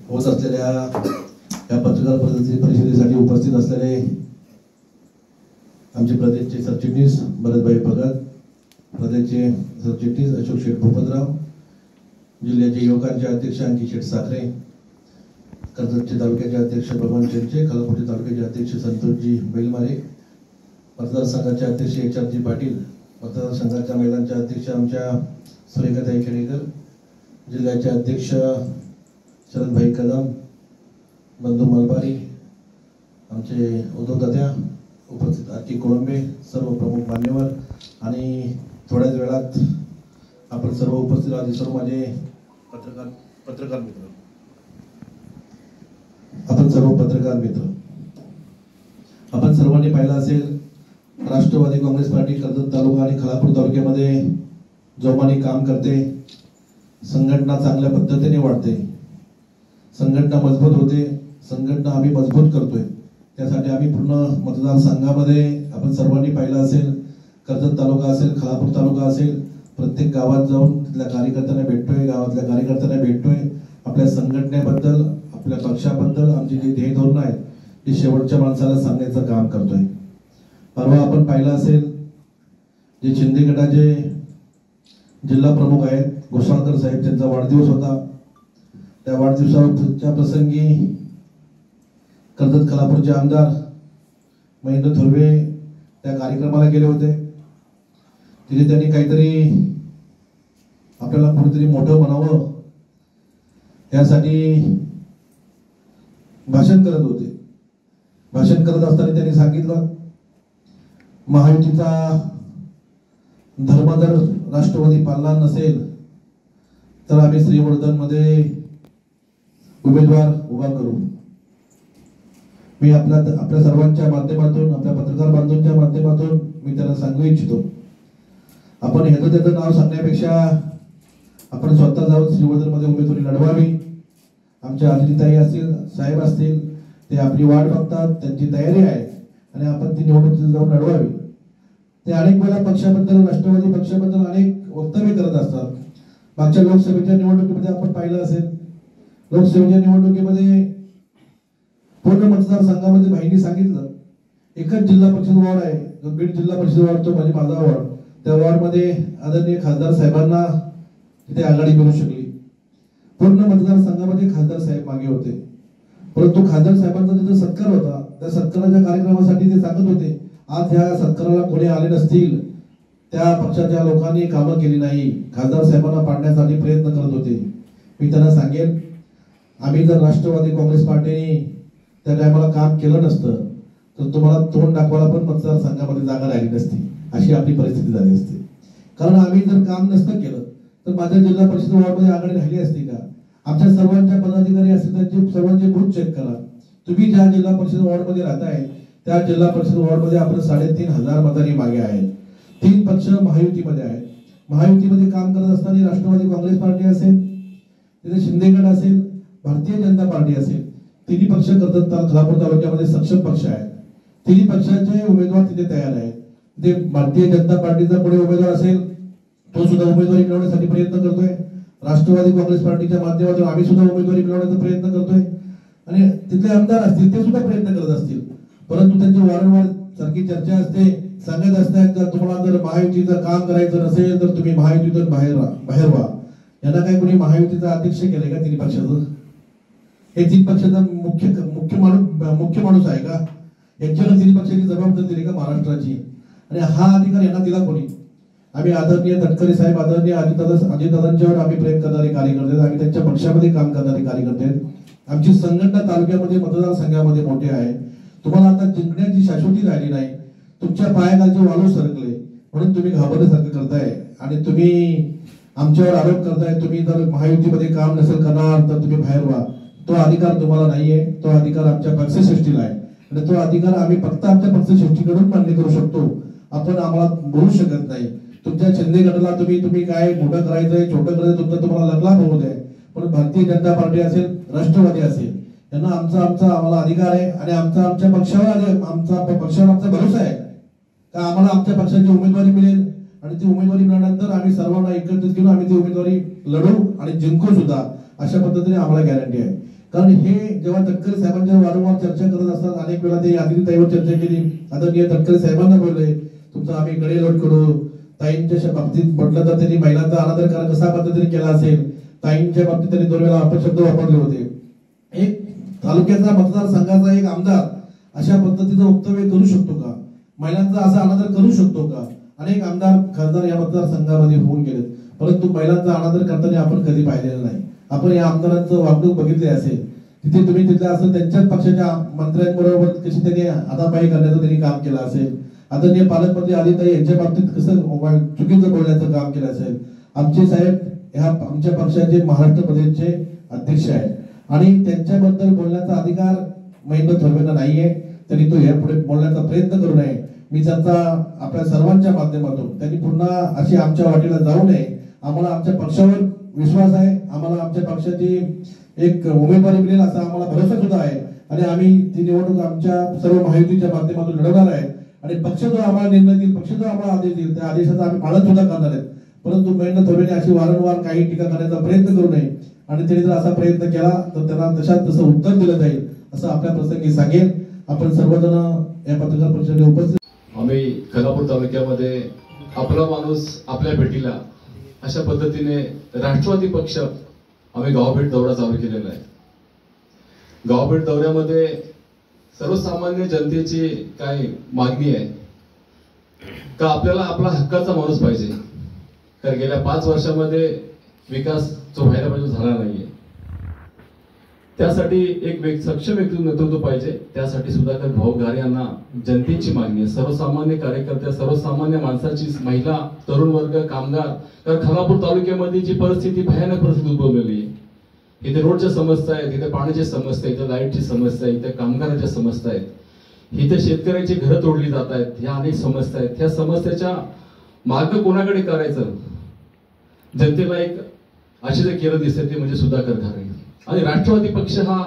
होत असलेल्या या पत्रकार परिषदेसाठी उपस्थित असलेले आमचे प्रदेशचे सरचिटणीस भरतभाई भगत, प्रदेशचे सरचिटणीस अशोक शेठ भूपतराव, जिल्ह्याचे युवकांचे अध्यक्ष अंकित शेठ साखरे, कर्जतचे तालुक्याचे अध्यक्ष भगवान शेटचे, खालापूरचे तालुक्याचे अध्यक्ष संतोषजी बैलमारे, मतदारसंघाचे अध्यक्ष HR पाटील, मतदारसंघाच्या महिलांच्या अध्यक्ष आमच्या सुरेखाताई खेडेकर, जिल्ह्याचे अध्यक्ष शरदभाई कदम, बंधू मलबारी, आमचे उद्धव दादा उपस्थित, आरती कोळंबे, सर्व प्रमुख मान्यवर आणि थोड्याच वेळात आपण सर्व उपस्थित आहात सर्व माझे पत्रकार मित्र, आपण सर्व पत्रकार मित्र, आपण सर्वांनी पाहिलं असेल राष्ट्रवादी काँग्रेस पार्टी कर्जत तालुका आणि खालापूर तालुक्यामध्ये जोमाने काम करते, संघटना चांगल्या पद्धतीने वाढते, संघटना मजबूत होते, संघटना आम्ही मजबूत करतोय। त्यासाठी आम्ही पूर्ण मतदारसंघामध्ये आपण सर्वांनी पाहिलं असेल, कर्जत तालुका असेल, खालापूर तालुका असेल, प्रत्येक गावात जाऊन तिथल्या कार्यकर्त्यांना भेटतोय, गावातल्या कार्यकर्त्यांना भेटतोय, आपल्या संघटनेबद्दल, आपल्या पक्षाबद्दल आमची जी ध्येय धोरणं आहेत ती शेवटच्या माणसाला सांगण्याचं काम करतोय। परवा आपण पाहिलं असेल जे शिंदे गटाचे जिल्हा प्रमुख आहेत घोसाळकर साहेब, त्यांचा वाढदिवस होता। त्या वाढदिवसाच्या प्रसंगी कर्जत खालापूरचे आमदार महेंद्र थोरवे त्या कार्यक्रमाला गेले होते। तिथे त्यांनी काहीतरी आपल्याला कुठेतरी मोठं बनावं यासाठी भाषण करत होते। भाषण करत असताना त्यांनी सांगितलं महायुतीचा धर्म जर राष्ट्रवादी पाळला नसेल तर आम्ही श्रीवर्धन मध्ये उमेदवार उभा करू। मी आपल्या सर्वांच्या माध्यमातून, आपल्या पत्रकार बांधवांच्या माध्यमातून मी त्यांना सांगू इच्छितो, आपण ह्याचं त्याचं नाव सांगण्यापेक्षा आपण स्वतः जाऊन श्रीवर्धन मध्ये उमेदवारी लढवावी। आमच्या आदिताई असतील, साहेब असतील, ते आपली वाट बघतात, त्यांची तयारी आहे आणि आपण ती निवडणूक जाऊन लढवावी। ते अनेक वेळा पक्षाबद्दल, राष्ट्रवादी पक्षाबद्दल अनेक वक्तव्य करत असतात। मागच्या लोकसभेच्या निवडणुकीमध्ये आपण पाहिलं असेल, लोकसभेच्या निवडणुकीमध्ये पूर्ण मतदारसंघामध्ये भाईंनी सांगितलं एकच जिल्हा परिषद वॉर्ड आहे, जो बीड जिल्हा परिषद वॉर्ड, तो म्हणजे माझा वॉर्ड, त्या वॉर्ड मध्ये आदरणीय खासदार साहेबांना तिथे आघाडी मिळू शकली। पूर्ण मतदारसंघामध्ये खासदार साहेब मागे होते, परंतु खासदार साहेबांचा तिथे सत्कार होता, त्या सत्काराच्या कार्यक्रमासाठी ते सांगत होते आज ह्या सत्काराला कोणी आले नसतील, त्या पक्षाच्या लोकांनी कामं केली नाही, खासदार साहेबांना पाडण्यासाठी प्रयत्न करत होते। मी त्यांना सांगेन आम्ही जर राष्ट्रवादी काँग्रेस पार्टीने त्या टायमाला काम केलं नसतं तर तुम्हाला तोंड दाखवायला पण मतदारसंघामध्ये जागा राहिली नसती, अशी आपली परिस्थिती झाली असती। कारण आम्ही जर काम नसतं केलं तर माझ्या जिल्हा परिषद वॉर्डमध्ये आघाडी राहिली असती का? आमच्या सर्वांच्या पदाधिकारी असतील त्यांचे सर्वांचे बूथ चेक करा। तुम्ही ज्या जिल्हा परिषद वॉर्डमध्ये राहताय त्या जिल्हा परिषद वॉर्डमध्ये आपण 3,500 मतांनी मागे आहेत। 3 पक्ष महायुतीमध्ये आहेत। महायुतीमध्ये काम करत असताना राष्ट्रवादी काँग्रेस पार्टी असेल, तिथे शिंदे गट असेल, भारतीय जनता पार्टी असेल, तिन्ही पक्ष कर्जत खालापूर तालुक्यामध्ये सक्षम पक्ष आहेत। तिन्ही पक्षाचे उमेदवार तिथे तयार आहेत। ते भारतीय जनता पार्टीचा पुढे उमेदवार असेल तो सुद्धा उमेदवारी मिळवण्यासाठी प्रयत्न करतोय, राष्ट्रवादी काँग्रेस पार्टीच्या माध्यमातून आम्ही सुद्धा उमेदवारी मिळवण्याचा प्रयत्न करतोय आणि तिथले आमदार असतील ते सुद्धा प्रयत्न करत असतील, परंतु त्यांची वारंवार सारखी चर्चा असते, सांगत असतात का तुम्हाला जर महायुतीचं काम करायचं नसेल तर तुम्ही महायुतीतून बाहेर व्हा। यांना काय कोणी महायुतीचा अध्यक्ष केलंय का तिन्ही पक्षाचं? हे 3 पक्षाचा मुख्य माणूस आहे का? यांच्यावर तिन्ही पक्षाची जबाबदारी दिली का महाराष्ट्राची? आणि हा अधिकार यांना दिला कोणी? आम्ही आदरणीय तटकरे साहेब, आदरणीय अजितदादांच्यावर आम्ही प्रेम करणारे कार्यकर्ते, आम्ही त्यांच्या पक्षामध्ये काम करणारे कार्यकर्ते, आमची संघटना तालुक्यामध्ये मतदारसंघामध्ये मोठे आहे। तुम्हाला आता जिंकण्याची शाश्वती राहिली नाही, तुमच्या पायाखालचे वाळू सरकले म्हणून तुम्ही घाबरल्यासारखं करताय आणि तुम्ही आमच्यावर आरोप करताय तुम्ही जर महायुतीमध्ये काम नसेल करणार तर तुम्ही बाहेर व्हा। तो अधिकार तुम्हाला नाहीये, तो अधिकार आमच्या पक्षश्रेष्ठीला आहे आणि तो अधिकार आम्ही फक्त आमच्या पक्षश्रेष्ठीकडून मान्य करू शकतो, आपण आम्हाला बोलू शकत नाही। तुमच्या शिंदे गटाला तुम्ही काय मोठं करायचंय, छोटं करायचं तुमचं तुम्हाला लग्न होऊ द्या, पण भारतीय जनता पार्टी असेल, राष्ट्रवादी असेल, यांना आम्हाला अधिकार आहे आणि आमच्या पक्षावर आमचा भरोसा आहे का आम्हाला आमच्या पक्षाची उमेदवारी मिळेल आणि ती उमेदवारी मिळाल्यानंतर आम्ही सर्वांना एकत्रित घेऊन आम्ही ती उमेदवारी लढू आणि जिंकू सुद्धा, अशा पद्धतीने आम्हाला गॅरंटी आहे। कारण हे जेव्हा तटकरे साहेबांच्या वारंवार चर्चा करत असतात, अनेक वेळा ते आदितीताईवर चर्चा केली, आदरणीय तटकरे साहेबांना बोलले तुमचं आम्ही गडेलोट करू. ताईंच्या बाबतीत म्हटलं तर त्यांनी महिलांचा अनादर कसा पद्धतीने केला असेल. ताईंच्या बाबतीत त्यांनी 2 वेळा अपशब्द वापरले होते. एक तालुक्याचा मतदारसंघाचा एक आमदार अशा पद्धतीचं वक्तव्य करू शकतो का? महिलांचा असा अनादर करू शकतो का? अनेक आमदार खासदार या मतदारसंघामध्ये होऊन गेलेत, परंतु महिलांचा अनादर करताना आपण कधी पाहिलेलं नाही. आपण या आमदारांचं वागणूक बघितले असेल, तिथे तुम्ही तिथल्या असं त्यांच्याच पक्षाच्या मंत्र्यांबरोबर कशी त्यांनी हातापायी करण्याचं त्यांनी काम केलं असेल. आदरणीय पालकमंत्री आदिताई यांच्या बाबतीत कसं चुकीचं बोलण्याचं काम केलं असेल. आमचे साहेब ह्या आमच्या पक्षाचे महाराष्ट्र प्रदेशचे अध्यक्ष आहेत आणि त्यांच्याबद्दल बोलण्याचा अधिकार महेंद्र थोरवेंना नाहीये. त्यांनी तो यापुढे बोलण्याचा प्रयत्न करू नये. मी त्यांचा आपल्या सर्वांच्या माध्यमातून त्यांनी पुन्हा अशी आमच्या वाटेला जाऊ नये. आम्हाला आमच्या पक्षावर विश्वास आहे, आम्हाला आमच्या पक्षाची एक उमेदवारी मिळेल असा आम्हाला भरोसा सुद्धा आहे आणि आम्ही ती निवडणूक आमच्या सर्व महायुतीच्या माध्यमातून लढवणार आहे आणि पक्ष जो आम्हाला निर्णय देईल, पक्ष जो आम्हाला आदेश देईल त्या आदेशाचा आम्ही पालन सुद्धा करणार आहेत. परंतु महेंद्र थोरवेंनी अशी वारंवार काही टीका करण्याचा प्रयत्न करू नये आणि त्यांनी जर असा प्रयत्न केला तर त्यांना तसं उत्तर दिलं जाईल असं आपल्या प्रसंगी सांगेल. आपण सर्वजण या पत्रकार परिषदेला उपस्थित. आम्ही खालापूर तालुक्यामध्ये आपला माणूस आपल्या भेटीला अशा पद्धतीने राष्ट्रवादी पक्ष आम्ही गावभेट दौरा चालू केलेला आहे. गावभेट दौऱ्यामध्ये सर्वसामान्य जनतेची काय मागणी आहे का आपल्याला आपला हक्काचा माणूस पाहिजे. कारण गेल्या 5 वर्षामध्ये विकास जो व्हायला पाहिजे झाला नाहीये. त्यासाठी एक सक्षम नेतृत्व पाहिजे. त्यासाठी सुधाकर भाऊ घारे यांना जनतेची मागणी आहे. सर्वसामान्य कार्यकर्त्या, सर्वसामान्य माणसाची, महिला, तरुण वर्ग, कामगार. कारण खालापूर तालुक्यामध्ये जी परिस्थिती भयानक परिस्थिती उद्भवलेली आहे. इथे रोडच्या समस्या आहेत, इथे पाण्याची समस्या, इथे लाईटची समस्या, इथे कामगारांच्या समस्या आहेत, इथे शेतकऱ्यांची घरं तोडली जात आहेत. ह्या अनेक समस्या आहेत. ह्या समस्याच्या मार्ग कोणाकडे करायचं जनतेला एक अशी जर केलं दिसते ते म्हणजे सुधाकर घारे. आणि राष्ट्रवादी पक्ष हा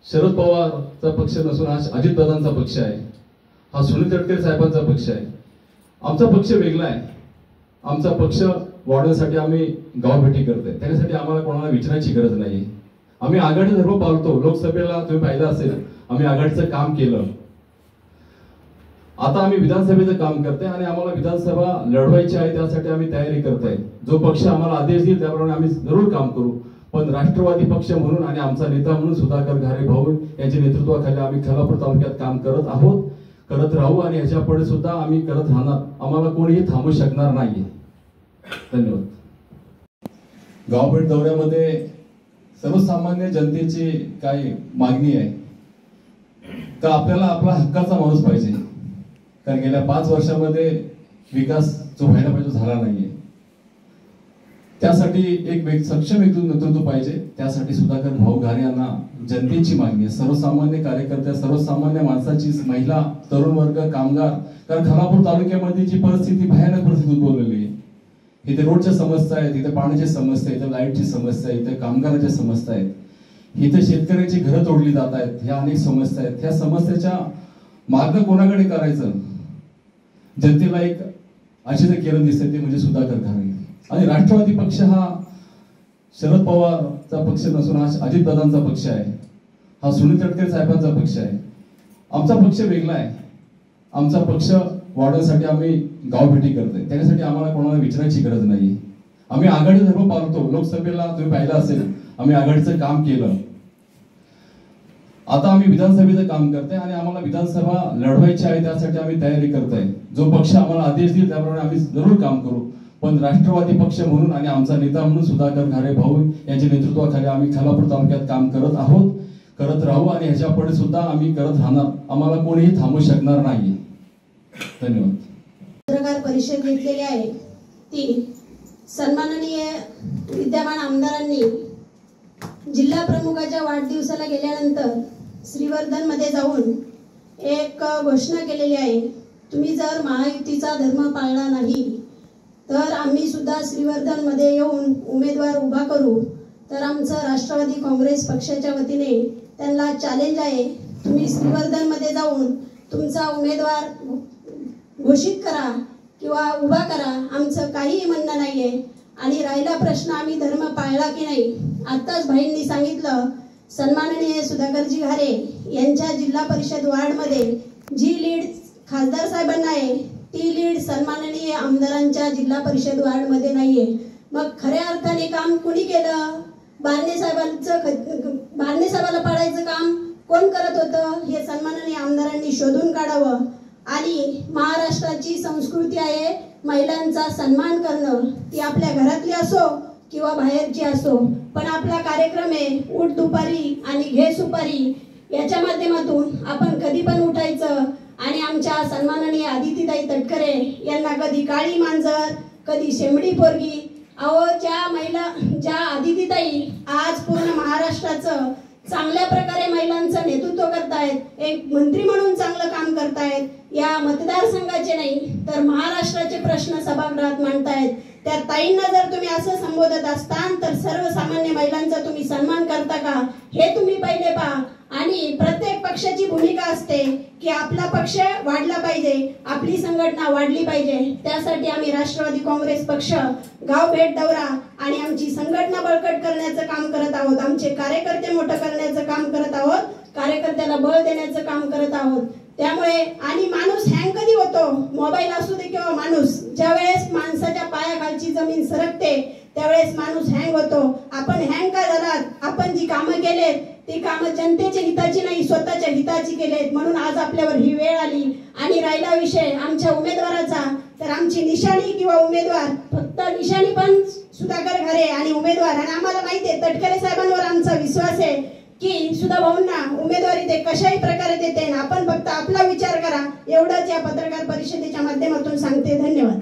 शरद पवारचा पक्ष नसून हा अजितदादांचा पक्ष आहे. हा सुनील तटकरे साहेबांचा पक्ष आहे. आमचा पक्ष वेगळा आहे. आमचा पक्ष वाढवण्यासाठी आम्ही गावभेटी करतोय. त्यासाठी आम्हाला कोणाला विचारायची गरज नाही. आम्ही आघाडी धर्म पाळतो. लोकसभेला तुम्ही पाहिलं असेल आम्ही आघाडीचं काम केलं. आता आम्ही विधानसभेचं काम करतोय आणि आम्हाला विधानसभा लढवायची आहे. त्यासाठी आम्ही तयारी करतोय. जो पक्ष आम्हाला आदेश देईल त्याप्रमाणे आम्ही जरूर काम करू. पण राष्ट्रवादी पक्ष म्हणून आणि आमचा नेता म्हणून सुधाकर घारे भाऊ यांच्या नेतृत्वाखाली आम्ही खालापूर तालुक्यात काम करत आहोत, करत राहू आणि ह्याच्या पुढे सुद्धा आम्ही करत राहणार. आम्हाला कोणीही थांबू शकणार नाहीये. धन्यवाद. गावभेट दौऱ्यामध्ये सर्वसामान्य जनतेची काय मागणी आहे का आपल्याला आपला हक्काचा माणूस पाहिजे. कारण गेल्या 5 वर्षामध्ये विकास जो व्हायला पाहिजे झाला नाहीये. त्यासाठी एक सक्षम नेतृत्व पाहिजे. त्यासाठी सुधाकर भाऊ घारे यांना जनतेची मागणी आहे. सर्वसामान्य कार्यकर्त्या, सर्वसामान्य माणसाची, महिला, तरुण वर्ग, कामगार. कारण खालापूर तालुक्यामध्ये जी परिस्थिती भयानक परिस्थिती उद्भवलेली आहे. इथे रोडच्या समस्या आहेत, इथे पाण्याची समस्या, इथे लाईटची समस्या, इथे कामगारांच्या समस्या आहेत, इथे शेतकऱ्यांची घरं तोडली जात आहेत. ह्या अनेक समस्या आहेत. ह्या समस्याच्या मार्ग कोणाकडे करायचं जनतेला एक अशी जर केलं दिसते ते म्हणजे सुधाकर घारे. आणि राष्ट्रवादी पक्ष हा शरद पवारचा पक्ष नसून हा अजितदादांचा पक्ष आहे. हा सुनील तटकरे साहेबांचा पक्ष आहे. आमचा पक्ष वेगळा आहे. आमचा पक्ष वाढवण्यासाठी आम्ही गावभेटी करतोय. त्यासाठी आम्हाला कोणाला विचारायची गरज नाही. आम्ही आघाडी धर्म पाळतो. लोकसभेला तुम्ही पाहिलं असेल आम्ही आघाडीचं काम केलं. आता आम्ही विधानसभेचं काम करतोय आणि आम्हाला विधानसभा लढवायची आहे. त्यासाठी आम्ही तयारी करतोय. जो पक्ष आम्हाला आदेश देईल त्याप्रमाणे आम्ही जरूर काम करू. पण राष्ट्रवादी पक्ष म्हणून आणि आमचा नेता म्हणून सुधाकर घारे भाऊ यांच्या नेतृत्वाखाली आम्ही खालापूर तालुक्यात काम करत आहोत, करत राहू आणि ह्याच्या पुढे सुद्धा आम्ही करत राहणार. आम्हाला कोणीही थांबू शकणार नाही. धन्यवाद. पत्रकार परिषद घेतलेली आहे ती सन्माननीय विद्यमान आमदारांनी जिल्हा प्रमुखाच्या वाढदिवसाला गेल्यानंतर श्रीवर्धन मध्ये जाऊन एक घोषणा केलेली आहे. तुम्ही जर महायुतीचा धर्म पाळला नाही तर आम्ही सुद्धा श्रीवर्धन मध्ये येऊन उमेदवार उभा करू. तर आमचं राष्ट्रवादी काँग्रेस पक्षाच्या वतीने त्यांना चॅलेंज आहे. तुम्ही श्रीवर्धन मध्ये जाऊन तुमचा उमेदवार घोषित करा किंवा उभा करा. आमचं काहीही म्हणणं नाहीये. आणि राहिला प्रश्न आम्ही धर्म पाळला की नाही, आताच भाईंनी सांगितलं सन्माननीय सुधाकरजी घारे यांच्या जिल्हा परिषद वार्डमध्ये जी लीड खासदार साहेबांना आहे ती लीड सन्माननीय आमदारांच्या जिल्हा परिषद वार्डमध्ये नाहीये. मग खऱ्या अर्थाने काम कुणी केलं? बारणे साहेबाला पाडायचं काम कोण करत होतं हे सन्माननीय आमदारांनी शोधून काढावं. आणि महाराष्ट्राची संस्कृती आहे महिलांचा सन्मान करणं, ती आपल्या घरातली असो किंवा बाहेरची असो. पण आपला कार्यक्रम आहे उठ दुपारी आणि घे सुपारी, याच्या माध्यमातून आपण कधी पण उठायचं आणि आमच्या सन्माननीय आदितीताई तटकरे यांना कधी काळी मांजर कधी शेंबडी पोरगी. अहो ज्या आदितीताई आज पूर्ण महाराष्ट्राचं चांगल्या प्रकारे महिलांचं नेतृत्व करतायत, एक मंत्री म्हणून चांगलं काम करतायत, या मतदारसंघाचे नाही तर महाराष्ट्राचे प्रश्न सभागृहात मांडतायत, त्या ताईंना जर तुम्ही असं संबोधत असताल तर सर्वसामान्य महिलांचा तुम्ही सन्मान करता का हे तुम्ही पहिले पहा. आणि प्रत्येक पक्षाची भूमिका असते की आपला पक्ष वाढला पाहिजे, आपली संघटना वाढली पाहिजे. त्यासाठी आम्ही राष्ट्रवादी काँग्रेस पक्ष गाव भेट दौरा आणि आमची संघटना बळकट करण्याचं काम करत आहोत, आमचे कार्यकर्ते मोठं करण्याचं काम करत आहोत, कार्यकर्त्याला बळ देण्याचं काम करत आहोत. त्यामुळे आणि माणूस हँग कधी होतो, मोबाईल असू दे किंवा माणूस, ज्यावेळेस माणसाच्या पायाखालची जमीन सरकते त्यावेळेस माणूस हँग होतो. आपण हँग का झालात? आपण जी कामं केलेत ती कामं जनतेच्या हिताची नाही स्वतःच्या हिताची केलेत, म्हणून आज आपल्यावर ही वेळ आली. आणि राहिला विषय आमच्या उमेदवाराचा, तर आमची निशाणी किंवा उमेदवार फक्त निशाणी पण सुधाकर घारे आणि उमेदवार, आणि आम्हाला माहिती आहे तटकरे साहेबांवर आमचा विश्वास आहे की सुधा भाऊंना उमेदवारी ते कशाही प्रकारे देते. आपण फक्त आपला विचार करा, एवढंच या पत्रकार परिषदेच्या माध्यमातून सांगते. धन्यवाद.